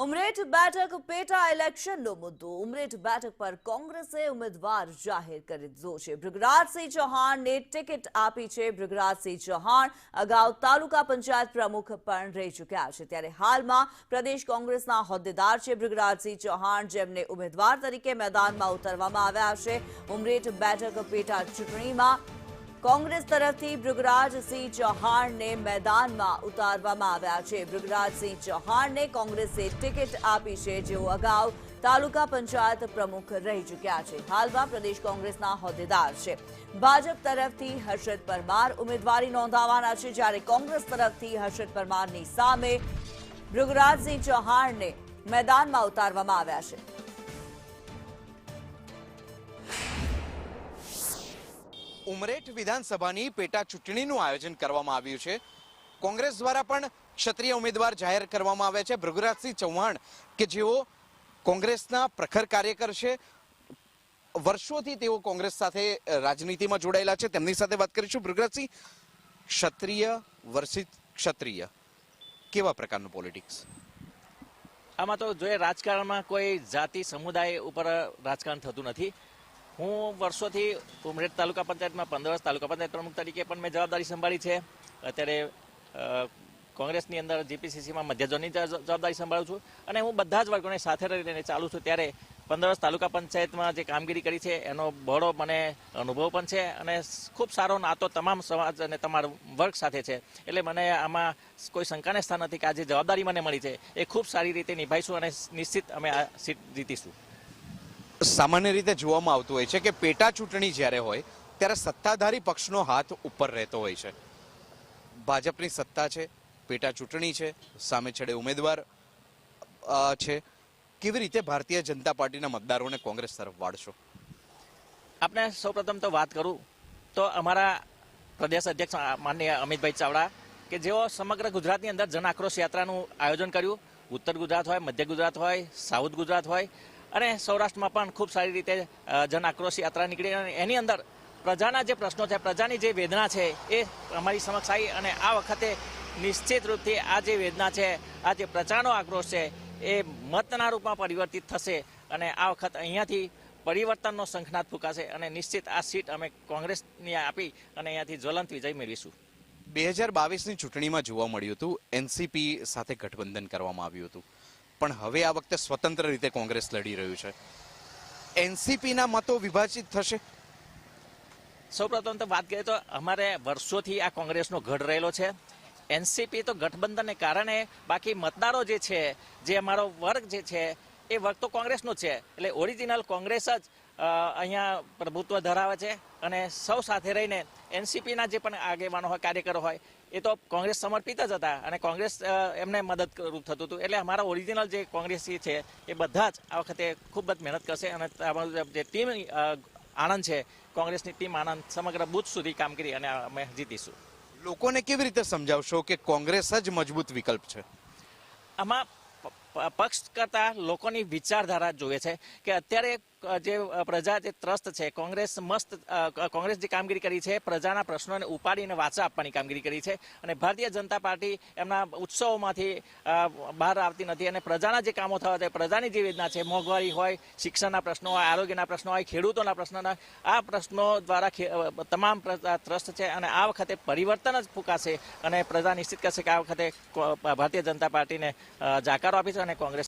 ઉમરેઠ બેઠક પેટા ઇલેક્શનનો મુદ્દો ઉમરેઠ બેઠક પર કોંગ્રેસે ઉમેદવાર જાહેર કરી દીધો છે। ભૃગરાજસિંહ ચૌહાણને ટિકિટ આપી છે। ભૃગરાજસિંહ ચૌહાણ અગાઉ તાલુકા પંચાયત પ્રમુખ પણ રહી ચૂક્યા છે, ત્યારે હાલમાં પ્રદેશ કોંગ્રેસના હોદ્દેદાર છે ભૃગરાજસિંહ ચૌહાણ, જેમને ઉમેદવાર તરીકે મેદાનમાં ઉતારવામાં આવ્યા છે। ઉમરેઠ બેઠક પેટા ચૂંટણીમાં કોંગ્રેસ તરફથી ભૃગરાજસિંહ ચૌહાણને મેદાનમાં ઉતારવામાં આવ્યા છે। ભૃગરાજસિંહ ચૌહાણને કોંગ્રેસે ટિકિટ આપી છે, જેઓ અગાઉ તાલુકા પંચાયત પ્રમુખ રહી ચૂક્યા છે। હાલમાં પ્રદેશ કોંગ્રેસના હોદ્દેદાર છે। ભાજપ તરફથી હર્ષદ પરમાર ઉમેદવારી નોંધાવવાના છે, જ્યારે કોંગ્રેસ તરફથી હર્ષદ પરમારની સામે ભૃગરાજસિંહ ચૌહાણને મેદાનમાં ઉતારવામાં આવ્યા છે। ઉમરેઠ વિધાનસભાની પેટા ચૂંટણીનું આયોજન કરવામાં આવ્યું છે। કોંગ્રેસ દ્વારા પણ ક્ષત્રિય ઉમેદવાર જાહેર કરવામાં આવ્યા છે। ભૃગરાજસિંહ ચૌહાણ કે જેઓ કોંગ્રેસના પ્રખર કાર્યકર છે, વર્ષોથી તેઓ કોંગ્રેસ સાથે રાજનીતિમાં જોડાયેલા છે, તેમની સાથે વાત કરીશું। ભૃગરાજસિંહ, ક્ષત્રિય વર્સિત ક્ષત્રિય કેવા પ્રકારનું પોલિટિક્સ? આમાં તો જોઈએ, રાજકારણમાં કોઈ જાતિ સમુદાય ઉપર રાજકારણ થતું નથી। હું વર્ષોથી ઉમરેઠ તાલુકા પંચાયતમાં 15 વર્ષ તાલુકા પંચાયત પ્રમુખ તરીકે પણ મેં જવાબદારી સંભાળી છે। અત્યારે કોંગ્રેસની અંદર જીપીસીસીમાં મધ્ય ઝોનની જવાબદારી સંભાળું છું, અને હું બધા જ વર્ગોને સાથે રહીને ચાલું છું। ત્યારે 15 વર્ષ તાલુકા પંચાયતમાં જે કામગીરી કરી છે એનો બહોળો મને અનુભવ પણ છે, અને ખૂબ સારો નાતો તમામ સમાજ અને તમારા વર્ગ સાથે છે। એટલે મને આમાં કોઈ શંકાને સ્થાન નથી કે આ જે જવાબદારી મને મળી છે એ ખૂબ સારી રીતે નિભાઈશું, અને નિશ્ચિત અમે આ સીટ જીતીશું। સામાન્ય રીતે જોવામાં આવતું હોય છે કે પેટા ચૂંટણી જ્યારે હોય ત્યારે સત્તાધારી પક્ષનો હાથ ઉપર રહેતો હોય છે। ભાજપની સત્તા છે, પેટા ચૂંટણી છે, સામે છેડે ઉમેદવાર છે, કેવી રીતે ભારતીય જનતા પાર્ટીના મતદારોને કોંગ્રેસ તરફ વાળશો? આપણે સૌપ્રથમ તો વાત કરું તો અમારા પ્રદેશ અધ્યક્ષ માનનીય અમિતભાઈ ચાવડા, કે જેઓ સમગ્ર ગુજરાતની અંદર જન આક્રોશ યાત્રાનું આયોજન કર્યું। ઉત્તર ગુજરાત હોય, મધ્ય ગુજરાત હોય, સાઉથ ગુજરાત હોય, અને સૌરાષ્ટ્રમાં પણ ખૂબ સારી રીતે જન આક્રોશ યાત્રા નીકળી, અને એની અંદર પ્રજાના જે પ્રશ્નો છે, પ્રજાની જે વેદના છે એ અમારી સમક્ષ આવી, અને આ વખતે નિશ્ચિત રૂપથી આ જે વેદના છે, આ જે પ્રજાનો આક્રોશ છે એ મતના રૂપમાં પરિવર્તિત થશે, અને આ વખત અહીંયાથી પરિવર્તનનો શંખનાદ ફૂંકાશે, અને નિશ્ચિત આ સીટ અમે કોંગ્રેસની આપી અને અહીંયાથી જ્વલંત વિજય મેળવીશું। 2022ની ચૂંટણીમાં જોવા મળ્યું હતું એનસીપી સાથે ગઠબંધન કરવામાં આવ્યું હતું, પણ હવે આ વખતે સ્વતંત્ર રીતે કોંગ્રેસ લડી રહ્યું છે। એનસીપીના મતો વિભાજિત થશે? સૌપ્રથમ તો વાત કરીએ તો અમારે વર્ષોથી આ કોંગ્રેસનો ગઢ રહેલો છે। એનસીપી તો ગઠબંધનને કારણે, બાકી મતદારો જે છે, જે અમારો વર્ગ જે છે એ વર્ગ તો કોંગ્રેસનો જ છે। એટલે ઓરિજિનલ કોંગ્રેસ જ અહીંયા પ્રભુત્વ ધરાવે છે, અને સૌ સાથે રહીને એનસીપીના જે પણ આગેવાનો હોય, કાર્યકરો હોય, એ તો કોંગ્રેસ સમર્પિત જ હતા, અને કોંગ્રેસ એમને મદદરૂપ થતું હતું। એટલે અમારા ઓરિજિનલ જે કોંગ્રેસી છે એ બધા જ આ વખતે ખૂબ જ મહેનત કરશે, અને જે ટીમ આણંદ છે, કોંગ્રેસની ટીમ આણંદ સમગ્ર બૂથ સુધી કામ કરી અને અમે જીતીશું। લોકોને કેવી રીતે સમજાવશો કે કોંગ્રેસ જ મજબૂત વિકલ્પ છે? આમાં પક્ષ કરતા લોકોની વિચારધારા જોઈએ છે કે અત્યારે જે પ્રજા જે ત્રસ્ત છે, કોંગ્રેસ જે કામગીરી કરી છે, પ્રજાના પ્રશ્નોને ઉપાડીને વાચા આપવાની કામગીરી કરી છે, અને ભારતીય જનતા પાર્ટી એમના ઉત્સવોમાંથી બહાર આવતી નથી, અને પ્રજાના જે કામો થવા છે, પ્રજાની જે વેદના છે, મોંઘવારી હોય, શિક્ષણના પ્રશ્નો હોય, આરોગ્યના પ્રશ્નો હોય, ખેડૂતોના પ્રશ્નોના, આ પ્રશ્નો દ્વારા તમામ ત્રસ્ત છે, અને આ વખતે પરિવર્તન જ ફૂંકાશે, અને પ્રજા નિશ્ચિત કરશે કે આ વખતે ભારતીય જનતા પાર્ટીને જાકારો આપી છે, અને કોંગ્રેસ